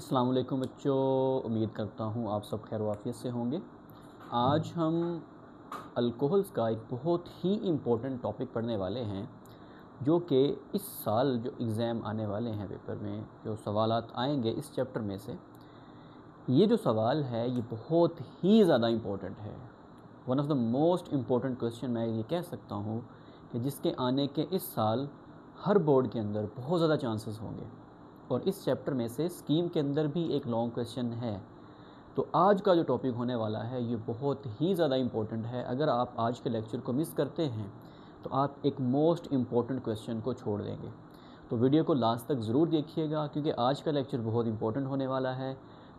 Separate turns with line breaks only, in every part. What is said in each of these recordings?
अस्सलाम वालेकुम बच्चों, उम्मीद करता हूँ आप सब खैर वाफियत से होंगे। आज हम अल्कोहल्स का एक बहुत ही इम्पोर्टेंट टॉपिक पढ़ने वाले हैं, जो कि इस साल जो एग्ज़ाम आने वाले हैं पेपर में जो सवालात आएंगे इस चैप्टर में से, ये जो सवाल है ये बहुत ही ज़्यादा इम्पोर्टेंट है। One of the most important question मैं ये कह सकता हूँ कि जिसके आने के इस साल हर बोर्ड के अंदर बहुत ज़्यादा चांसेस होंगे, और इस चैप्टर में से स्कीम के अंदर भी एक लॉन्ग क्वेश्चन है। तो आज का जो टॉपिक होने वाला है ये बहुत ही ज़्यादा इम्पोर्टेंट है। अगर आप आज के लेक्चर को मिस करते हैं तो आप एक मोस्ट इम्पोर्टेंट क्वेश्चन को छोड़ देंगे। तो वीडियो को लास्ट तक ज़रूर देखिएगा, क्योंकि आज का लेक्चर बहुत इम्पोर्टेंट होने वाला है।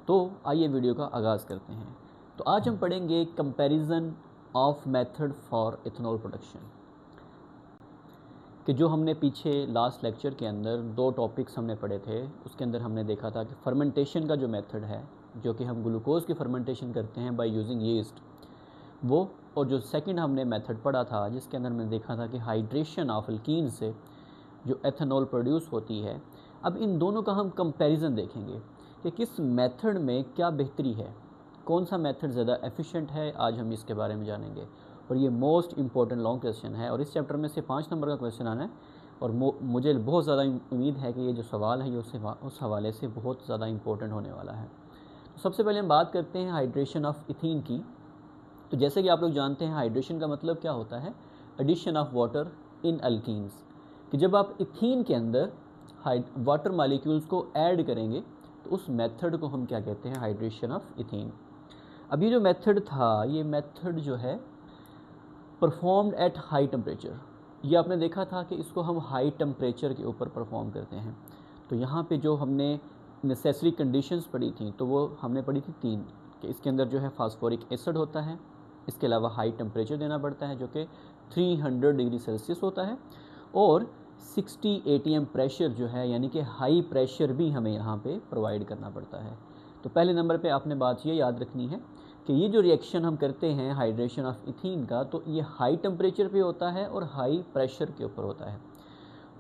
तो आइए वीडियो का आगाज़ करते हैं। तो आज हम पढ़ेंगे comparison of method for ethanol production, कि जो हमने पीछे लास्ट लेक्चर के अंदर दो टॉपिक्स हमने पढ़े थे। उसके अंदर हमने देखा था कि फर्मेंटेशन का जो मेथड है, जो कि हम ग्लूकोज़ की फर्मेंटेशन करते हैं बाय यूजिंग यीस्ट, वो, और जो सेकंड हमने मेथड पढ़ा था जिसके अंदर हमने देखा था कि हाइड्रेशन ऑफ अल्कीन से जो एथेनॉल प्रोड्यूस होती है। अब इन दोनों का हम कंपैरिजन देखेंगे कि किस मेथड में क्या बेहतरी है, कौन सा मेथड ज़्यादा एफिशिएंट है। आज हम इसके बारे में जानेंगे, और ये मोस्ट इम्पॉर्टेंट लॉन्ग क्वेश्चन है, और इस चैप्टर में से 5 नंबर का क्वेश्चन आना है। और मुझे बहुत ज़्यादा उम्मीद है कि ये जो सवाल है ये उस हवाले से बहुत ज़्यादा इम्पोर्टेंट होने वाला है। तो सबसे पहले हम बात करते हैं हाइड्रेशन ऑफ इथीन की। तो जैसे कि आप लोग जानते हैं, हाइड्रेशन का मतलब क्या होता है? Addition of water in alkenes, कि जब आप इथीन के अंदर वाटर मालिक्यूल्स को ऐड करेंगे तो उस मेथड को हम क्या कहते हैं? Hydration of ethene. अब ये जो मेथड था, ये मेथड जो है परफॉर्म्ड एट हाई टेम्परेचर। ये आपने देखा था कि इसको हम हाई टेम्परेचर के ऊपर परफॉर्म करते हैं। तो यहाँ पे जो हमने नेसेसरी कंडीशंस पढ़ी थी, तो वो हमने पढ़ी थी 3, कि इसके अंदर जो है फास्फोरिक एसिड होता है, इसके अलावा हाई टेम्परेचर देना पड़ता है जो कि 300 डिग्री सेल्सियस होता है, और 60 ATM प्रेशर जो है, यानी कि हाई प्रेशर भी हमें यहाँ पे प्रोवाइड करना पड़ता है। तो पहले नंबर पे आपने बात ये याद रखनी है कि ये जो रिएक्शन हम करते हैं हाइड्रेशन ऑफ इथीन का, तो ये हाई टेम्परेचर पे होता है और हाई प्रेशर के ऊपर होता है,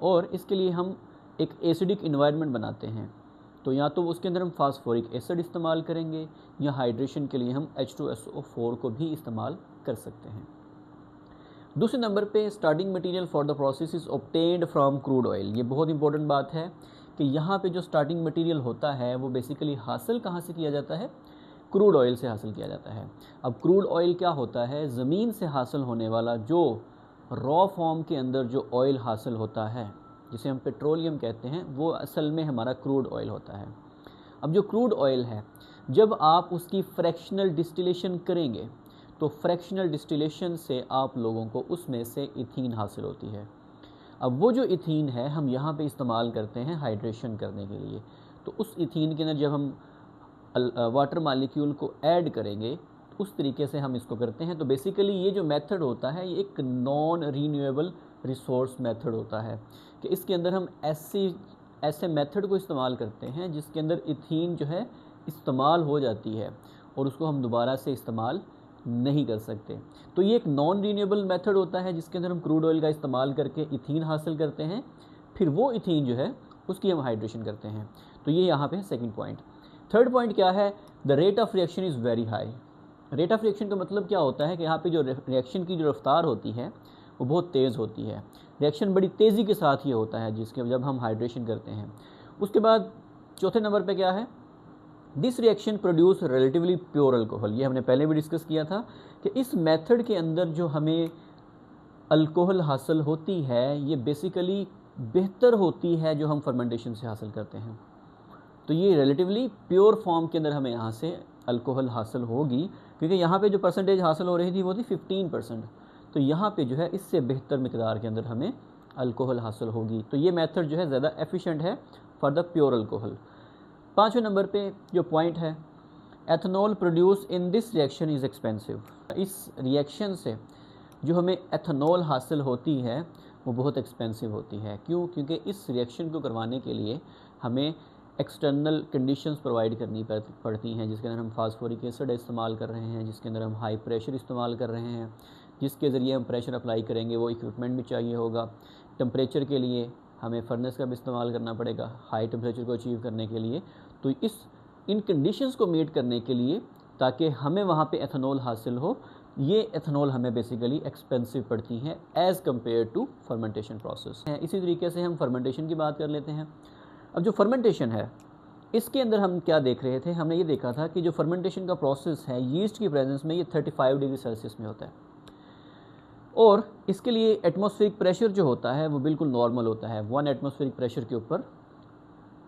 और इसके लिए हम एक एसिडिक इन्वायरमेंट बनाते हैं। तो या तो उसके अंदर हम फास्फोरिक एसिड इस्तेमाल करेंगे, या हाइड्रेशन के लिए हम H2SO4 को भी इस्तेमाल कर सकते हैं। दूसरे नंबर पे starting material for the process is obtained from crude oil. ये बहुत इंपॉर्टेंट बात है कि यहाँ पे जो स्टार्टिंग मटेरियल होता है वो बेसिकली हासिल कहाँ से किया जाता है? क्रूड ऑयल से हासिल किया जाता है। अब क्रूड ऑयल क्या होता है? ज़मीन से हासिल होने वाला जो रॉ फॉर्म के अंदर जो ऑयल हासिल होता है, जिसे हम पेट्रोलियम कहते हैं, वो असल में हमारा क्रूड ऑयल होता है। अब जो क्रूड ऑयल है, जब आप उसकी फ्रैक्शनल डिस्टिलेशन करेंगे तो फ्रैक्शनल डिस्टिलेशन से आप लोगों को उसमें से इथीन हासिल होती है। अब वो जो इथीन है हम यहाँ पे इस्तेमाल करते हैं हाइड्रेशन करने के लिए। तो उस इथीन के अंदर जब हम वाटर मालिक्यूल को ऐड करेंगे तो उस तरीके से हम इसको करते हैं। तो बेसिकली ये जो मेथड होता है ये एक नॉन रीन्यूएबल रिसोर्स मेथड होता है, कि इसके अंदर हम ऐसे मेथड को इस्तेमाल करते हैं जिसके अंदर इथीन जो है इस्तेमाल हो जाती है और उसको हम दोबारा से इस्तेमाल नहीं कर सकते। तो ये एक नॉन रीन्यूएबल मेथड होता है जिसके अंदर हम क्रूड ऑयल का इस्तेमाल करके इथीन हासिल करते हैं, फिर वो इथीन जो है उसकी हम हाइड्रेशन करते हैं। तो ये यहाँ पे है सेकंड पॉइंट। थर्ड पॉइंट क्या है? The rate of reaction is very high. Rate of reaction का मतलब क्या होता है कि यहाँ पे जो रिएक्शन की जो रफ्तार होती है वो बहुत तेज़ होती है। रिएक्शन बड़ी तेज़ी के साथ ये होता है जिसके जब हम हाइड्रेशन करते हैं। उसके बाद चौथे नंबर पे क्या है? This reaction produce relatively pure alcohol. ये हमने पहले भी डिस्कस किया था कि इस मेथड के अंदर जो हमें अल्कोहल हासिल होती है ये बेसिकली बेहतर होती है जो हम फर्मेंटेशन से हासिल करते हैं। तो ये रिलेटिवली प्योर फॉर्म के अंदर हमें यहाँ से अल्कोहल हासिल होगी, क्योंकि यहाँ पे जो परसेंटेज हासिल हो रही थी वो थी 15%। तो यहाँ पे जो है इससे बेहतर मिकदार के अंदर हमें अल्कोहल हासिल होगी। तो ये मेथड जो है ज़्यादा एफिशिएंट है फॉर द प्योर अल्कोहल। पाँचवें नंबर पे जो पॉइंट है, ethanol produce in this reaction is expensive. इस रिएक्शन से जो हमें एथेनॉल हासिल होती है वो बहुत एक्सपेंसिव होती है। क्यों? क्योंकि इस रिएक्शन को करवाने के लिए हमें एक्सटर्नल कंडीशंस प्रोवाइड करनी पड़ती हैं, जिसके अंदर हम फास्फोरिक एसिड इस्तेमाल कर रहे हैं, जिसके अंदर हम हाई प्रेशर इस्तेमाल कर रहे हैं, जिसके ज़रिए हम प्रेशर अप्लाई करेंगे, वो इक्विपमेंट भी चाहिए होगा। टेम्परेचर के लिए हमें फर्नेस का भी इस्तेमाल करना पड़ेगा हाई टेम्परेचर को अचीव करने के लिए। तो इन कंडीशंस को मीट करने के लिए, ताकि हमें वहाँ पे एथेनॉल हासिल हो, ये एथेनॉल हमें बेसिकली एक्सपेंसिव पड़ती हैं as compared to fermentation process है। इसी तरीके से हम फर्मेंटेशन की बात कर लेते हैं। अब जो फर्मेंटेशन है, इसके अंदर हम क्या देख रहे थे, हमने ये देखा था कि जो फर्मेंटेशन का प्रोसेस है यीस्ट की प्रेजेंस में, ये 35 डिग्री सेल्सियस में होता है, और इसके लिए एटमॉस्फेरिक प्रेशर जो होता है वो बिल्कुल नॉर्मल होता है। 1 एटमॉस्फेरिक प्रेशर के ऊपर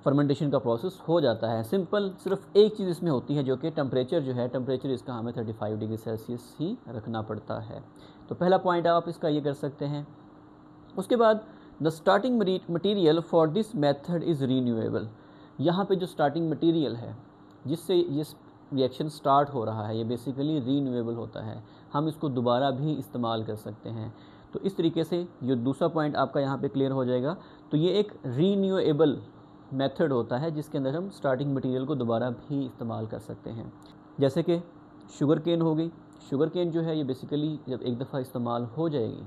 फर्मेंटेशन का प्रोसेस हो जाता है। सिंपल सिर्फ एक चीज़ इसमें होती है, जो कि टेम्परेचर जो है, टेम्परेचर इसका हमें 35 डिग्री सेल्सियस ही रखना पड़ता है। तो पहला पॉइंट आप इसका ये कर सकते हैं। उसके बाद the starting material for this method is renewable. यहाँ पे जो स्टार्टिंग मटीरियल है जिससे ये रिएक्शन स्टार्ट हो रहा है, ये बेसिकली रीन्यूएबल होता है, हम इसको दोबारा भी इस्तेमाल कर सकते हैं। तो इस तरीके से जो दूसरा पॉइंट आपका यहाँ पे क्लियर हो जाएगा। तो ये एक रीन्यूएबल मेथड होता है जिसके अंदर हम स्टार्टिंग मटेरियल को दोबारा भी इस्तेमाल कर सकते हैं। जैसे कि शुगर केन हो गई, शुगर केन जो है ये बेसिकली जब एक दफ़ा इस्तेमाल हो जाएगी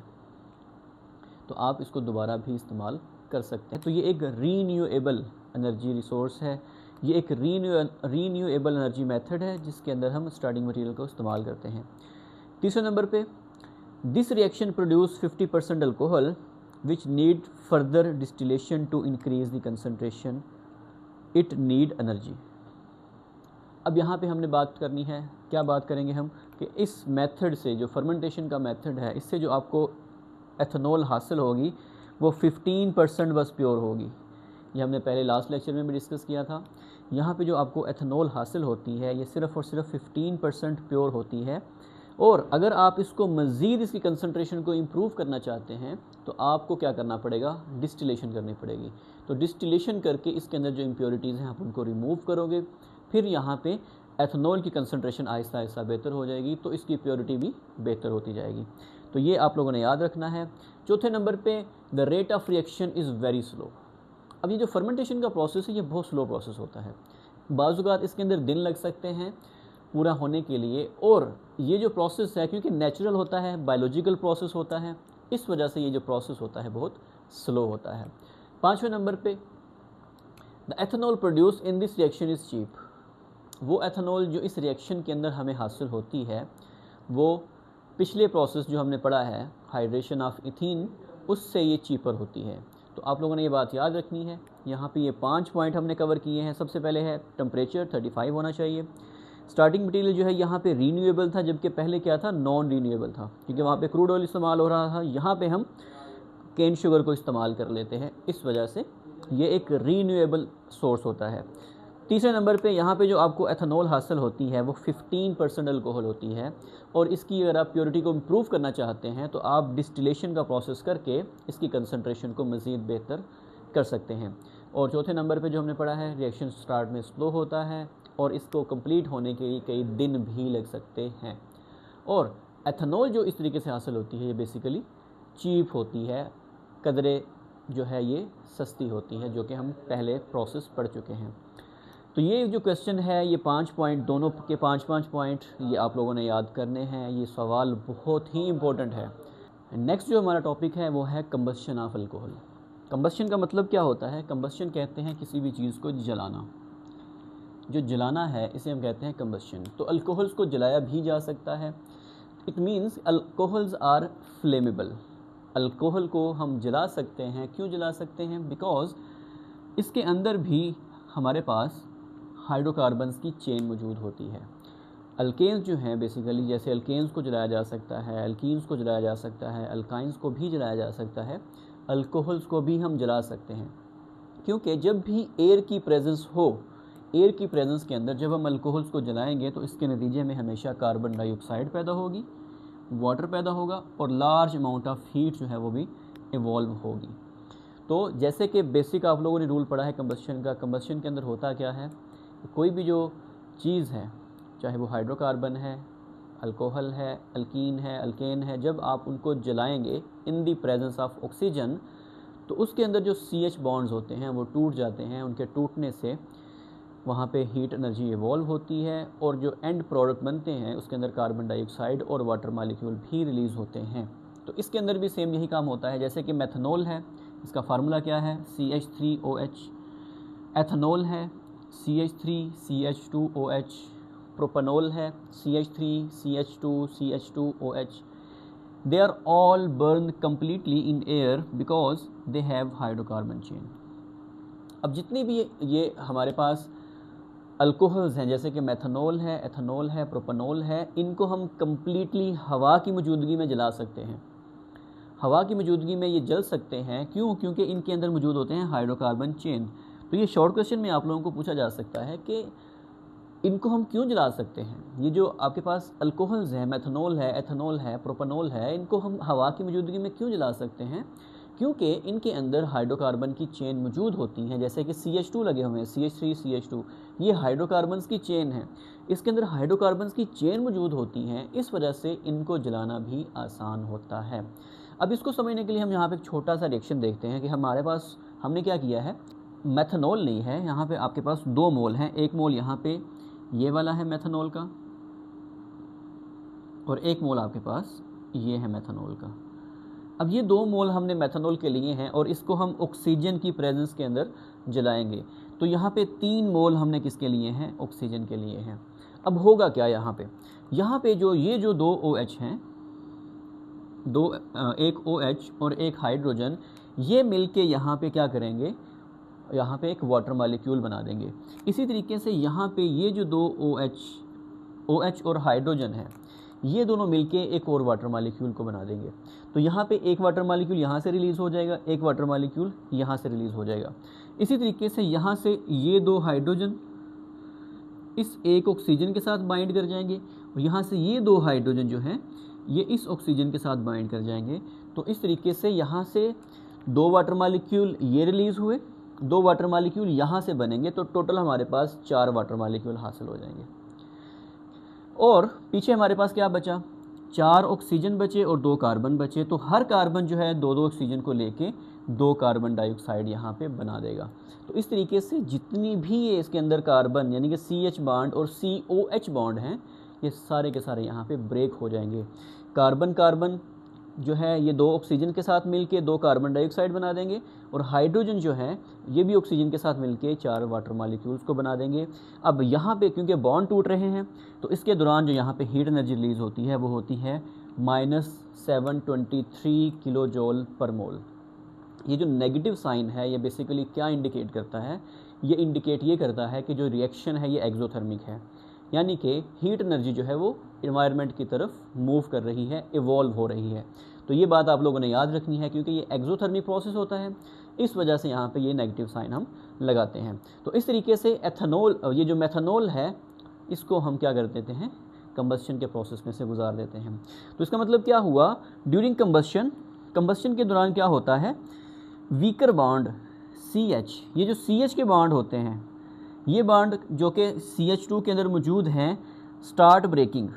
तो आप इसको दोबारा भी इस्तेमाल कर सकते हैं। तो ये एक रीन्यूएबल एनर्जी रिसोर्स है, ये एक रीन्यूएबल एनर्जी मेथड है जिसके अंदर हम स्टार्टिंग मटेरियल को इस्तेमाल करते हैं। तीसरे नंबर पे, this reaction produce 50% alcohol which need further distillation to increase the concentration, it need energy। अब यहाँ पे हमने बात करनी है, क्या बात करेंगे हम, कि इस मेथड से, जो फर्मेंटेशन का मेथड है, इससे जो आपको एथेनॉल हासिल होगी वो 15% बस प्योर होगी। ये हमने पहले लास्ट लेक्चर में भी डिस्कस किया था। यहाँ पे जो आपको एथेनॉल हासिल होती है ये सिर्फ़ और सिर्फ 15% प्योर होती है, और अगर आप इसको मज़ीद इसकी कंसंट्रेशन को इम्प्रूव करना चाहते हैं तो आपको क्या करना पड़ेगा, डिस्टिलेशन करनी पड़ेगी। तो डिस्टिलेशन करके इसके अंदर जो इम्प्योरिटीज़ हैं आप उनको रिमूव करोगे, फिर यहाँ पे एथेनॉल की कंसंट्रेशन आहिस्ता आहिस्ता बेहतर हो जाएगी, तो इसकी प्योरिटी भी बेहतर होती जाएगी। तो ये आप लोगों ने याद रखना है। चौथे नंबर पे, the rate of reaction is very slow. अब ये जो फर्मेंटेशन का प्रोसेस है ये बहुत स्लो प्रोसेस होता है, बाज़ इसके अंदर दिन लग सकते हैं पूरा होने के लिए, और ये जो प्रोसेस है क्योंकि नेचुरल होता है, बायोलॉजिकल प्रोसेस होता है, इस वजह से ये जो प्रोसेस होता है बहुत स्लो होता है। पाँचवें नंबर पे, the ethanol produce in this reaction is cheap. वो एथेनॉल जो इस रिएक्शन के अंदर हमें हासिल होती है वो पिछले प्रोसेस जो हमने पढ़ा है हाइड्रेशन ऑफ इथीन, उससे ये चीपर होती है। तो आप लोगों ने ये बात याद रखनी है। यहाँ पे ये 5 पॉइंट हमने कवर किए हैं। सबसे पहले है टेम्परेचर 35 होना चाहिए। स्टार्टिंग मटेरियल जो है यहाँ पे रीन्यूएबल था, जबकि पहले क्या था, नॉन रीन्यूएबल था, क्योंकि वहाँ पे क्रूड ऑयल इस्तेमाल हो रहा था। यहाँ पे हम केन शुगर को इस्तेमाल कर लेते हैं, इस वजह से ये एक रीन्यूएबल सोर्स होता है। तीसरे नंबर पे यहाँ पे जो आपको एथेनॉल हासिल होती है वो 15% अल्कोहल होती है, और इसकी अगर आप प्योरिटी को इम्प्रूव करना चाहते हैं तो आप डिस्टिलेशन का प्रोसेस करके इसकी कंसंट्रेशन को मज़ीद बेहतर कर सकते हैं। और चौथे नंबर पे जो हमने पढ़ा है, रिएक्शन स्टार्ट में स्लो होता है और इसको कंप्लीट होने के लिए कई दिन भी लग सकते हैं। और एथेनॉल जो इस तरीके से हासिल होती है ये बेसिकली चीप होती है, कदरे जो है ये सस्ती होती है, जो कि हम पहले प्रोसेस पढ़ चुके हैं। तो ये जो क्वेश्चन है, ये 5 पॉइंट, दोनों के 5-5 पॉइंट ये आप लोगों ने याद करने हैं। ये सवाल बहुत ही इम्पोर्टेंट है। नेक्स्ट जो हमारा टॉपिक है वो है कंबस्शन ऑफ अल्कोहल। कंबस्शन का मतलब क्या होता है? कंबस्शन कहते हैं किसी भी चीज़ को जलाना। जो जलाना है इसे हम कहते हैं कंबस्शन। तो अल्कोहल्स को जलाया भी जा सकता है। It means alcohols are flammable. Alcohol को हम जला सकते हैं। क्यों जला सकते हैं? बिकॉज इसके अंदर भी हमारे पास हाइड्रोकार्बन्स की चेन मौजूद होती है। अल्केन्स जो हैं बेसिकली, जैसे अल्केन्स को जलाया जा सकता है, अल्कीन्स को जलाया जा सकता है, अल्काइंस को भी जलाया जा सकता है, अल्कोहल्स को भी हम जला सकते हैं। क्योंकि जब भी एयर की प्रेजेंस हो, एयर की प्रेजेंस के अंदर जब हम अल्कोहल्स को जलाएंगे तो इसके नतीजे में हमेशा कार्बन डाइऑक्साइड पैदा होगी, वाटर पैदा होगा, और लार्ज अमाउंट ऑफ हीट जो है वो भी इवॉल्व होगी। तो जैसे कि बेसिक आप लोगों ने रूल पढ़ा है कंबस्शन का, कंबस्शन के अंदर होता क्या है, कोई भी जो चीज़ है, चाहे वो हाइड्रोकार्बन है, अल्कोहल है, अल्कीन है, अल्केन है, जब आप उनको जलाएंगे इन दी प्रेजेंस ऑफ ऑक्सीजन तो उसके अंदर जो CH बॉन्ड्स होते हैं वो टूट जाते हैं। उनके टूटने से वहाँ पे हीट एनर्जी इवॉल्व होती है, और जो एंड प्रोडक्ट बनते हैं उसके अंदर कार्बन डाइऑक्साइड और वाटर मॉलिक्यूल भी रिलीज़ होते हैं। तो इसके अंदर भी सेम यही काम होता है। जैसे कि मेथनॉल है, इसका फार्मूला क्या है? CH3OH। एथनॉल है CH3 CH2OH, प्रोपेनॉल है CH3 CH2 CH2OH, they are all burned completely in air because they have hydrocarbon chain। अब जितनी भी ये हमारे पास अल्कोहल्स हैं, जैसे कि मेथनॉल है, एथनॉल है, प्रोपेनॉल है, इनको हम कम्प्लीटली हवा की मौजूदगी में जला सकते हैं। हवा की मौजूदगी में ये जल सकते हैं, क्यों? क्योंकि इनके अंदर मौजूद होते हैं हाइड्रोकार्बन चेन। तो ये शॉर्ट क्वेश्चन में आप लोगों को पूछा जा सकता है कि इनको हम क्यों जला सकते हैं। ये जो आपके पास अल्कोहल्स हैं, मेथनॉल है, एथनॉल है, प्रोपेनॉल है, इनको हम हवा की मौजूदगी में क्यों जला सकते हैं? क्योंकि इनके अंदर हाइड्रोकार्बन की चेन मौजूद होती हैं। जैसे कि CH2 लगे हुए हैं, CH3 CH2, ये हाइड्रोकार्बन्स की चेन है। इसके अंदर हाइड्रोकार्बन्स की चेन मौजूद होती हैं, इस वजह से इनको जलाना भी आसान होता है। अब इसको समझने के लिए हम यहाँ पे एक छोटा सा रिएक्शन देखते हैं कि हमारे पास हमने क्या किया है। मेथनॉल नहीं है, यहाँ पे आपके पास 2 मोल हैं। एक मोल यहाँ पे ये वाला है मेथनॉल का, और एक मोल आपके पास ये है मेथनॉल का। अब ये 2 मोल हमने मेथनॉल के लिए हैं और इसको हम ऑक्सीजन की प्रेजेंस के अंदर जलाएंगे। तो यहाँ पे 3 मोल हमने किसके लिए हैं? ऑक्सीजन के लिए हैं। अब होगा क्या यहाँ पे जो ये जो 2 OH हैं, एक OH और एक हाइड्रोजन, ये मिलके यहाँ पे क्या करेंगे? यहाँ पे एक वाटर मॉलिक्यूल बना देंगे। इसी तरीके से यहाँ पे ये जो 2 OH और हाइड्रोजन है, ये दोनों मिलके एक और वाटर मॉलिक्यूल को बना देंगे। तो यहाँ पे एक वाटर मॉलिक्यूल यहाँ से रिलीज़ हो जाएगा, एक वाटर मॉलिक्यूल यहाँ से रिलीज़ हो जाएगा। इसी तरीके से यहाँ से ये 2 हाइड्रोजन इस एक ऑक्सीजन के साथ बाइंड कर जाएंगे, और यहाँ से ये 2 हाइड्रोजन जो हैं ये इस ऑक्सीजन के साथ बाइंड कर जाएंगे। तो इस तरीके से यहाँ से 2 वाटर मॉलिक्यूल ये रिलीज़ हुए, 2 वाटर मॉलिक्यूल यहाँ से बनेंगे, तो टोटल हमारे पास 4 वाटर मॉलिक्यूल हासिल हो जाएंगे। और पीछे हमारे पास क्या बचा? 4 ऑक्सीजन बचे और 2 कार्बन बचे। तो हर कार्बन जो है 2-2 ऑक्सीजन को लेके 2 कार्बन डाइऑक्साइड यहाँ पे बना देगा। तो इस तरीके से जितनी भी ये इसके अंदर कार्बन यानी कि CH बॉन्ड और COH बॉन्ड हैं, ये सारे के सारे यहाँ पे ब्रेक हो जाएंगे। कार्बन कार्बन जो है ये 2 ऑक्सीजन के साथ मिलके 2 कार्बन डाइऑक्साइड बना देंगे, और हाइड्रोजन जो है ये भी ऑक्सीजन के साथ मिलके 4 वाटर मॉलिक्यूल्स को बना देंगे। अब यहाँ पे क्योंकि बॉन्ड टूट रहे हैं, तो इसके दौरान जो यहाँ पे हीट एनर्जी रिलीज़ होती है वो होती है -723 किलो जूल पर मोल। ये जो नेगेटिव साइन है ये बेसिकली क्या इंडिकेट करता है? ये इंडिकेट ये करता है कि जो रिएक्शन है ये एक्सोथर्मिक है, यानी कि हीट एनर्जी जो है वो एनवायरनमेंट की तरफ मूव कर रही है, इवॉल्व हो रही है। तो ये बात आप लोगों ने याद रखनी है, क्योंकि ये एक्सोथर्मिक प्रोसेस होता है, इस वजह से यहाँ पे ये नेगेटिव साइन हम लगाते हैं। तो इस तरीके से एथनॉल, ये जो मेथनॉल है, इसको हम क्या कर देते हैं? कंबस्शन के प्रोसेस में से गुजार देते हैं। तो इसका मतलब क्या हुआ? ड्यूरिंग कंबस्शन के दौरान क्या होता है? वीकर बॉन्ड CH, ये जो CH के बॉन्ड होते हैं, ये बॉन्ड जो कि CH2 के अंदर मौजूद हैं, स्टार्ट ब्रेकिंग,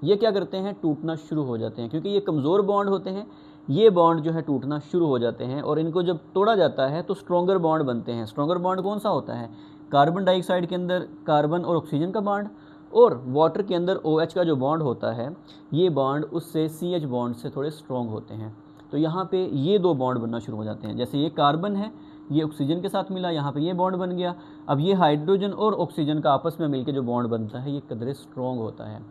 ये क्या करते हैं? टूटना शुरू हो जाते हैं। क्योंकि ये कमज़ोर बॉन्ड होते हैं, ये बॉन्ड जो है टूटना शुरू हो जाते हैं, और इनको जब तोड़ा जाता है तो स्ट्रॉन्गर बॉन्ड बनते हैं। स्ट्रॉन्गर बॉन्ड कौन सा होता है? कार्बन डाइऑक्साइड के अंदर कार्बन और ऑक्सीजन का बॉन्ड, और वाटर के अंदर OH का जो बॉन्ड होता है, ये बॉन्ड उससे CH बॉन्ड से थोड़े स्ट्रॉन्ग होते हैं। तो यहाँ पे ये 2 बॉन्ड बनना शुरू हो जाते हैं। जैसे ये कार्बन है, ये ऑक्सीजन के साथ मिला, यहाँ पे ये बॉन्ड बन गया। अब ये हाइड्रोजन और ऑक्सीजन का आपस में मिलकर जो बॉन्ड बनता है, ये कदरे स्ट्रॉन्ग होता है।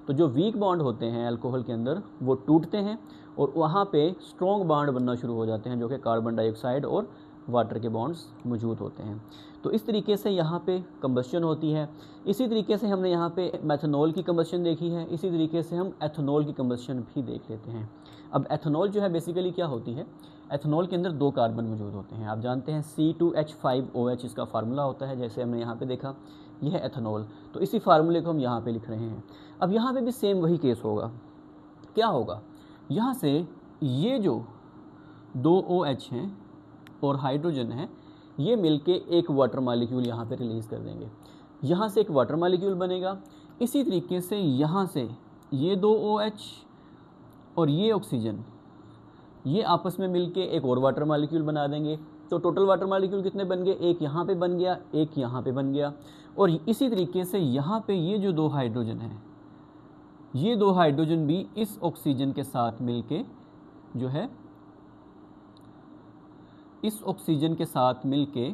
तो जो वीक बॉन्ड होते हैं अल्कोहल के अंदर, वो टूटते हैं और वहाँ पे स्ट्रॉन्ग बॉन्ड बनना शुरू हो जाते हैं, जो कि कार्बन डाइऑक्साइड और वाटर के बॉन्ड्स मौजूद होते हैं। तो इस तरीके से यहाँ पे कंबस्शन होती है। इसी तरीके से हमने यहाँ पे मेथनॉल की कंबस्शन देखी है, इसी तरीके से हम एथनॉल की कंबस्शन भी देख लेते हैं। अब एथनॉल जो है बेसिकली क्या होती है? एथनॉल के अंदर 2 कार्बन मौजूद होते हैं। आप जानते हैं C2H5OH इसका फार्मूला होता है, जैसे हमने यहाँ पे देखा, यह है एथनॉल। तो इसी फार्मूले को हम यहाँ पे लिख रहे हैं। अब यहाँ पे भी सेम वही केस होगा। क्या होगा? यहाँ से ये जो 2 OH हैं और हाइड्रोजन है, ये मिलके एक वाटर मॉलिक्यूल यहाँ पे रिलीज़ कर देंगे। यहाँ से एक वाटर मॉलिक्यूल बनेगा। इसी तरीके से यहाँ से ये 2 OH और ये ऑक्सीजन, ये आपस में मिलके एक और वाटर मॉलिक्यूल बना देंगे। तो टोटल वाटर मॉलिक्यूल कितने बन गए? एक यहाँ पे बन गया, एक यहाँ पे बन गया। और इसी तरीके से यहाँ पे ये जो 2 हाइड्रोजन हैं, ये 2 हाइड्रोजन भी इस ऑक्सीजन के साथ मिलके जो है, इस ऑक्सीजन के साथ मिलके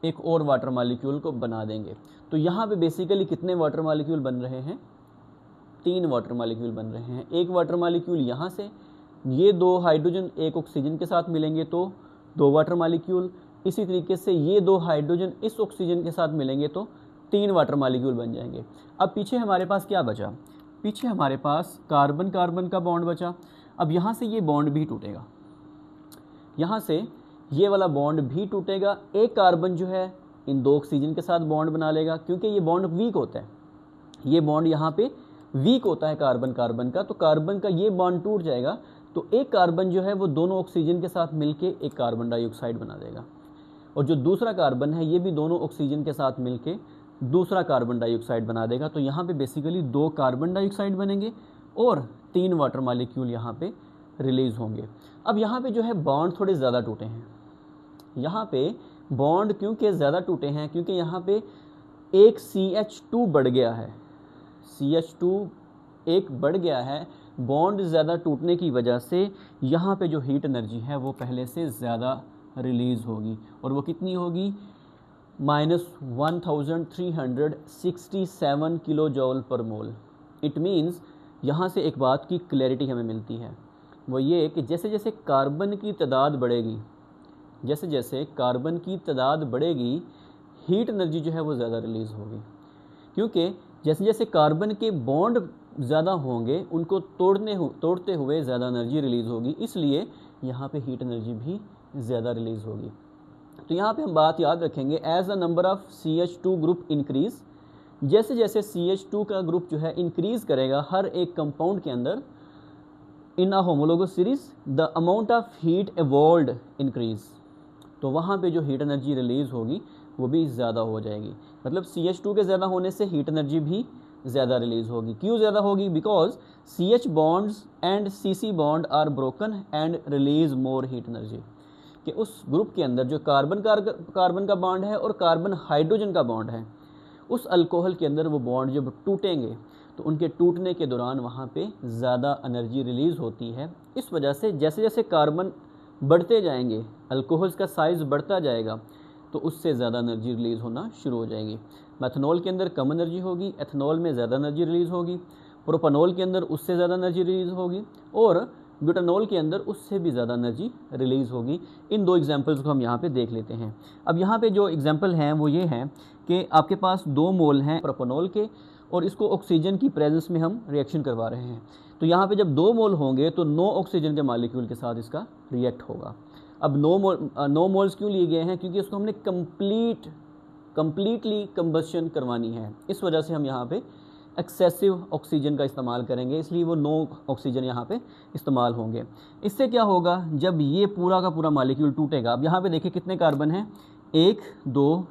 एक और वाटर मॉलिक्यूल को बना देंगे। तो यहाँ पे बेसिकली कितने वाटर मॉलिक्यूल बन रहे हैं? 3 वाटर मॉलिक्यूल बन रहे हैं। एक वाटर मॉलिक्यूल यहाँ से, ये 2 हाइड्रोजन एक ऑक्सीजन के साथ मिलेंगे तो 2 वाटर मॉलिक्यूल। इसी तरीके से ये 2 हाइड्रोजन इस ऑक्सीजन के साथ मिलेंगे तो 3 वाटर मॉलिक्यूल बन जाएंगे। अब पीछे हमारे पास क्या बचा? पीछे हमारे पास कार्बन कार्बन का बॉन्ड बचा। अब यहाँ से ये बॉन्ड भी टूटेगा, यहाँ से ये वाला बॉन्ड भी टूटेगा। एक कार्बन जो है इन 2 ऑक्सीजन के साथ बॉन्ड बना लेगा, क्योंकि ये बॉन्ड वीक होता है, ये बॉन्ड यहाँ पे वीक होता है कार्बन कार्बन का, तो कार्बन का ये बॉन्ड टूट जाएगा। तो एक कार्बन जो है वो दोनों ऑक्सीजन के साथ मिलके एक कार्बन डाइऑक्साइड बना देगा, और जो दूसरा कार्बन है ये भी दोनों ऑक्सीजन के साथ मिलके दूसरा कार्बन डाइऑक्साइड बना देगा। तो यहाँ पे बेसिकली 2 कार्बन डाइऑक्साइड बनेंगे और 3 वाटर मॉलिक्यूल यहाँ पे रिलीज़ होंगे। अब यहाँ पे जो है बॉन्ड थोड़े ज़्यादा टूटे हैं, यहाँ पे बॉन्ड क्योंकि ज़्यादा टूटे हैं क्योंकि यहाँ पे एक CH2 बढ़ गया है, CH2 एक बढ़ गया है। बॉन्ड ज़्यादा टूटने की वजह से यहाँ पे जो हीट एनर्जी है वो पहले से ज़्यादा रिलीज़ होगी, और वो कितनी होगी? -1367 किलो जॉल पर मोल। इट मीन्स यहाँ से एक बात की क्लैरिटी हमें मिलती है, वो ये कि जैसे जैसे कार्बन की तादाद बढ़ेगी, जैसे जैसे कार्बन की तादाद बढ़ेगी, हीट एनर्जी जो है वो ज़्यादा रिलीज़ होगी, क्योंकि जैसे जैसे कार्बन के बॉन्ड ज़्यादा होंगे उनको तोड़ते हुए ज़्यादा एनर्जी रिलीज़ होगी, इसलिए यहाँ पे हीट एनर्जी भी ज़्यादा रिलीज़ होगी। तो यहाँ पे हम बात याद रखेंगे, as the number of CH2 group increases, जैसे जैसे CH2 का ग्रुप जो है इंक्रीज़ करेगा हर एक कंपाउंड के अंदर in a homologous series, the amount of heat evolved increase, तो वहाँ पे जो हीट एनर्जी रिलीज़ होगी वो भी ज़्यादा हो जाएगी। मतलब CH2 के ज़्यादा होने से हीट एनर्जी भी ज़्यादा रिलीज़ होगी। क्यों ज़्यादा होगी? Because CH bonds and CC bond are broken and release more heat energy, कि उस ग्रुप के अंदर जो कार्बन का बॉन्ड है और कार्बन हाइड्रोजन का बॉन्ड है, उस अल्कोहल के अंदर वो बॉन्ड जब टूटेंगे तो उनके टूटने के दौरान वहाँ पे ज़्यादा एनर्जी रिलीज़ होती है। इस वजह से जैसे जैसे कार्बन बढ़ते जाएंगे, अल्कोहल्स का साइज़ बढ़ता जाएगा, तो उससे ज़्यादा एनर्जी रिलीज़ होना शुरू हो जाएगी। मेथनॉल के अंदर कम एनर्जी होगी, एथनॉल में ज़्यादा एनर्जी रिलीज़ होगी, प्रोपेनॉल के अंदर उससे ज़्यादा एनर्जी रिलीज़ होगी, और ब्यूटानॉल के अंदर उससे भी ज़्यादा एनर्जी रिलीज़ होगी। इन 2 एग्जांपल्स को हम यहाँ पे देख लेते हैं। अब यहाँ पे जो एग्जांपल हैं वो ये हैं कि आपके पास 2 मोल हैं प्रोपेनॉल के, और इसको ऑक्सीजन की प्रेजेंस में हम रिएक्शन करवा रहे हैं। तो यहाँ पे जब 2 मोल होंगे तो 9 ऑक्सीजन के मॉलिक्यूल के साथ इसका रिएक्ट होगा। अब 9 मोल्स क्यों लिए गए हैं? क्योंकि उसको हमने कंप्लीटली कंबशन करवानी है, इस वजह से हम यहाँ पे एक्सेसिव ऑक्सीजन का इस्तेमाल करेंगे, इसलिए वो 9 ऑक्सीजन यहाँ पे इस्तेमाल होंगे। इससे क्या होगा? जब ये पूरा का पूरा मॉलिक्यूल टूटेगा, अब यहाँ पे देखिए कितने कार्बन हैं, 1 2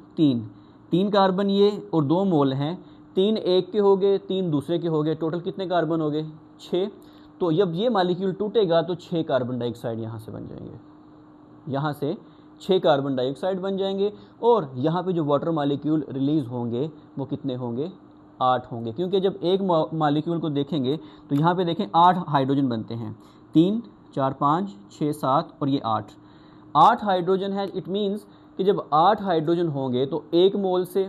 3 कार्बन ये और 2 मोल हैं, 3 एक के हो गए, 3 दूसरे के हो गए, टोटल कितने कार्बन हो गए? 6। तो जब ये मॉलिक्यूल टूटेगा तो 6 कार्बन डाइऑक्साइड यहाँ से बन जाएंगे, यहाँ से 6 कार्बन डाइऑक्साइड बन जाएंगे, और यहाँ पे जो वाटर मॉलिक्यूल रिलीज़ होंगे वो कितने होंगे? 8 होंगे, क्योंकि जब एक मॉलिक्यूल को देखेंगे तो यहाँ पे देखें 8 हाइड्रोजन बनते हैं, 3 4 5 6 7 और ये 8 हाइड्रोजन है। इट मीन्स कि जब 8 हाइड्रोजन होंगे तो 1 मोल से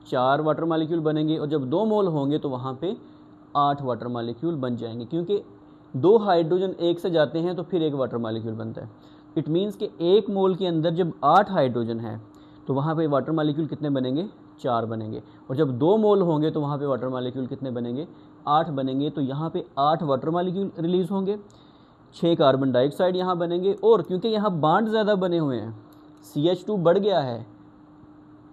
4 वाटर मॉलिक्यूल बनेंगे, और जब 2 मोल होंगे तो वहाँ पे 8 वाटर मॉलिक्यूल बन जाएंगे, क्योंकि 2 हाइड्रोजन एक से जाते हैं तो फिर 1 वाटर मॉलिक्यूल बनता है। इट मीन्स कि 1 मोल के अंदर जब 8 हाइड्रोजन है तो वहाँ पे वाटर मॉलिक्यूल कितने बनेंगे? 4 बनेंगे, और जब 2 मोल होंगे तो वहाँ पे वाटर मॉलिक्यूल कितने बनेंगे? 8 बनेंगे। तो यहाँ पे 8 वाटर मॉलिक्यूल रिलीज़ होंगे, 6 कार्बन डाइऑक्साइड यहाँ बनेंगे, और क्योंकि यहाँ बॉन्ड ज़्यादा बने हुए हैं, CH2 बढ़ गया है,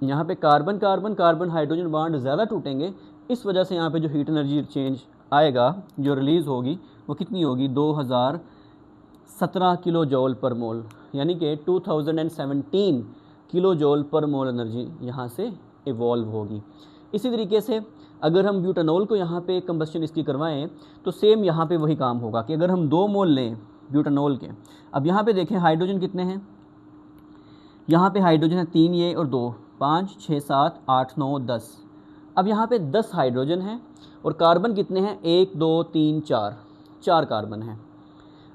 यहाँ पे कार्बन हाइड्रोजन बॉन्ड ज़्यादा टूटेंगे, इस वजह से यहाँ पे जो हीट एनर्जी चेंज आएगा, जो रिलीज़ होगी वो कितनी होगी? 2017 किलो जॉल पर मोल, यानी कि 2017 किलो जॉल पर मोल एनर्जी यहाँ से इवॉल्व होगी। इसी तरीके से अगर हम ब्यूटानॉल को यहाँ पे कंबस्शन इसकी करवाएं तो सेम यहाँ पे वही काम होगा कि अगर हम 2 मोल लें ब्यूटानॉल के, अब यहाँ पे देखें हाइड्रोजन कितने हैं, यहाँ पे हाइड्रोजन है 3 ये और 2, 5 6 7 8 9 10। अब यहाँ पे 10 हाइड्रोजन हैं और कार्बन कितने हैं? 1 2 3 4 कार्बन हैं।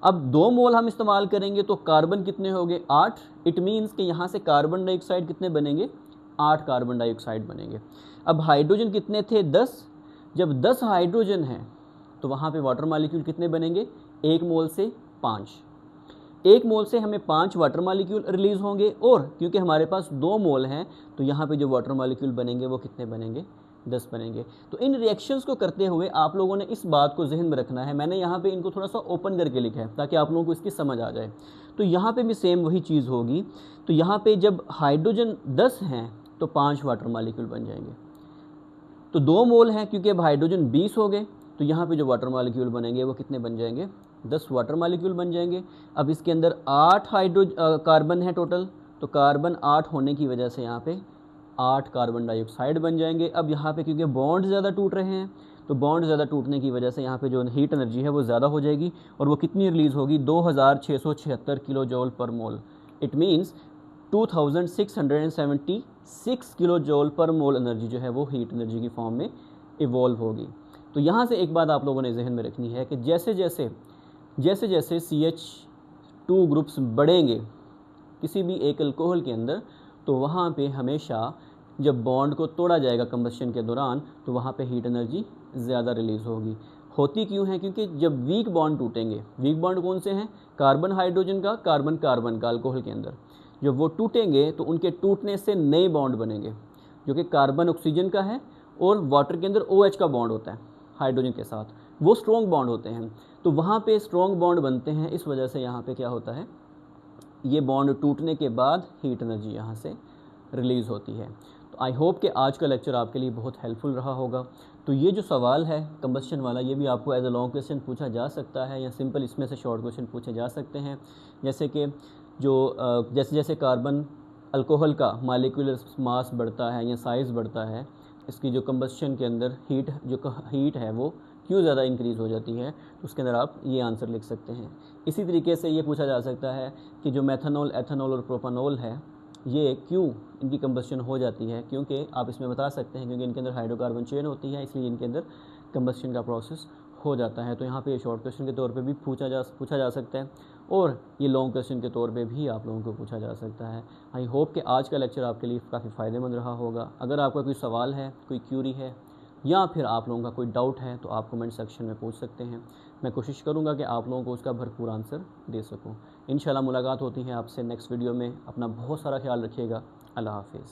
अब 2 मोल हम इस्तेमाल करेंगे तो कार्बन कितने हो गए? 8। इट मीन्स कि यहाँ से कार्बन डाइऑक्साइड कितने बनेंगे? 8 कार्बन डाइऑक्साइड बनेंगे। अब हाइड्रोजन कितने थे? 10। जब 10 हाइड्रोजन हैं तो वहाँ पे वाटर मॉलिक्यूल कितने बनेंगे? 1 मोल से 5। 1 मोल से हमें 5 वाटर मॉलिक्यूल रिलीज़ होंगे, और क्योंकि हमारे पास 2 मोल हैं तो यहाँ पे जो वाटर मॉलिक्यूल बनेंगे वो कितने बनेंगे? 10 बनेंगे। तो इन रिएक्शंस को करते हुए आप लोगों ने इस बात को जहन में रखना है। मैंने यहाँ पे इनको थोड़ा सा ओपन करके लिखा है ताकि आप लोगों को इसकी समझ आ जाए। तो यहाँ पे भी सेम वही चीज़ होगी। तो यहाँ पे जब हाइड्रोजन 10 हैं तो 5 वाटर मॉलिक्यूल बन जाएंगे। तो 2 मोल हैं, क्योंकि अब हाइड्रोजन 20 हो गए तो यहाँ पे जो वाटर मॉलिक्यूल बनेंगे वो कितने बन जाएंगे? 10 वाटर मॉलिक्यूल बन जाएंगे। अब इसके अंदर 8 कार्बन है टोटल, तो कार्बन 8 होने की वजह से यहाँ पे 8 कार्बन डाइऑक्साइड बन जाएंगे। अब यहाँ पे क्योंकि बॉन्ड ज़्यादा टूट रहे हैं तो बॉन्ड ज़्यादा टूटने की वजह से यहाँ पे जो हीट एनर्जी है वो ज़्यादा हो जाएगी, और वो कितनी रिलीज़ होगी? 2676 किलो जॉल पर मोल। इट मीन्स 2676 किलो जॉल पर मोल एनर्जी जो है वो हीट एनर्जी की फॉर्म में इवॉल्व होगी। तो यहाँ से एक बात आप लोगों ने जहन में रखनी है कि जैसे जैसे CH2 ग्रुप्स बढ़ेंगे किसी भी एक अल्कोहल के अंदर, तो वहाँ पे हमेशा जब बॉन्ड को तोड़ा जाएगा कंबस्शन के दौरान तो वहाँ पे हीट एनर्जी ज़्यादा रिलीज़ होगी। होती क्यों है? क्योंकि जब वीक बॉन्ड टूटेंगे, वीक बॉन्ड कौन से हैं? कार्बन हाइड्रोजन का, कार्बन कार्बन का अल्कोहल के अंदर, जब वो टूटेंगे तो उनके टूटने से नए बॉन्ड बनेंगे, जो कि कार्बन ऑक्सीजन का है, और वाटर के अंदर OH का बॉन्ड होता है हाइड्रोजन के साथ, वो स्ट्रॉन्ग बॉन्ड होते हैं। तो वहाँ पे स्ट्रॉन्ग बॉन्ड बनते हैं, इस वजह से यहाँ पे क्या होता है? ये बॉन्ड टूटने के बाद हीट एनर्जी यहाँ से रिलीज़ होती है। तो आई होप कि आज का लेक्चर आपके लिए बहुत हेल्पफुल रहा होगा। तो ये जो सवाल है कंबस्शन वाला, ये भी आपको एज अ लॉन्ग क्वेश्चन पूछा जा सकता है, या सिंपल इसमें से शॉर्ट क्वेश्चन पूछे जा सकते हैं। जैसे कि जैसे जैसे कार्बन अल्कोहल का मालिकुलर मास बढ़ता है या साइज़ बढ़ता है, इसकी जो कंबस्शन के अंदर हीट है वो क्यों ज़्यादा इंक्रीज़ हो जाती है, तो उसके अंदर आप ये आंसर लिख सकते हैं। इसी तरीके से ये पूछा जा सकता है कि जो मेथनॉल, एथनॉल और प्रोपानॉल है, ये क्यों इनकी कंबस्शन हो जाती है, क्योंकि आप इसमें बता सकते हैं क्योंकि इनके अंदर हाइड्रोकार्बन चेन होती है, इसलिए इनके अंदर कंबस्शन का प्रोसेस हो जाता है। तो यहाँ पे ये शॉर्ट क्वेश्चन के तौर पे भी पूछा जा सकता है, और ये लॉन्ग क्वेश्चन के तौर पे भी आप लोगों को पूछा जा सकता है। आई होप कि आज का लेक्चर आपके लिए काफ़ी फ़ायदेमंद रहा होगा। अगर आपका कोई सवाल है, कोई क्यूरी है, या फिर आप लोगों का कोई डाउट है, तो आप कमेंट सेक्शन में पूछ सकते हैं। मैं कोशिश करूँगा कि आप लोगों को उसका भरपूर आंसर दे सकूँ। इंशाल्लाह मुलाकात होती है आपसे नेक्स्ट वीडियो में। अपना बहुत सारा ख्याल रखिएगा। अल्लाह हाफिज़।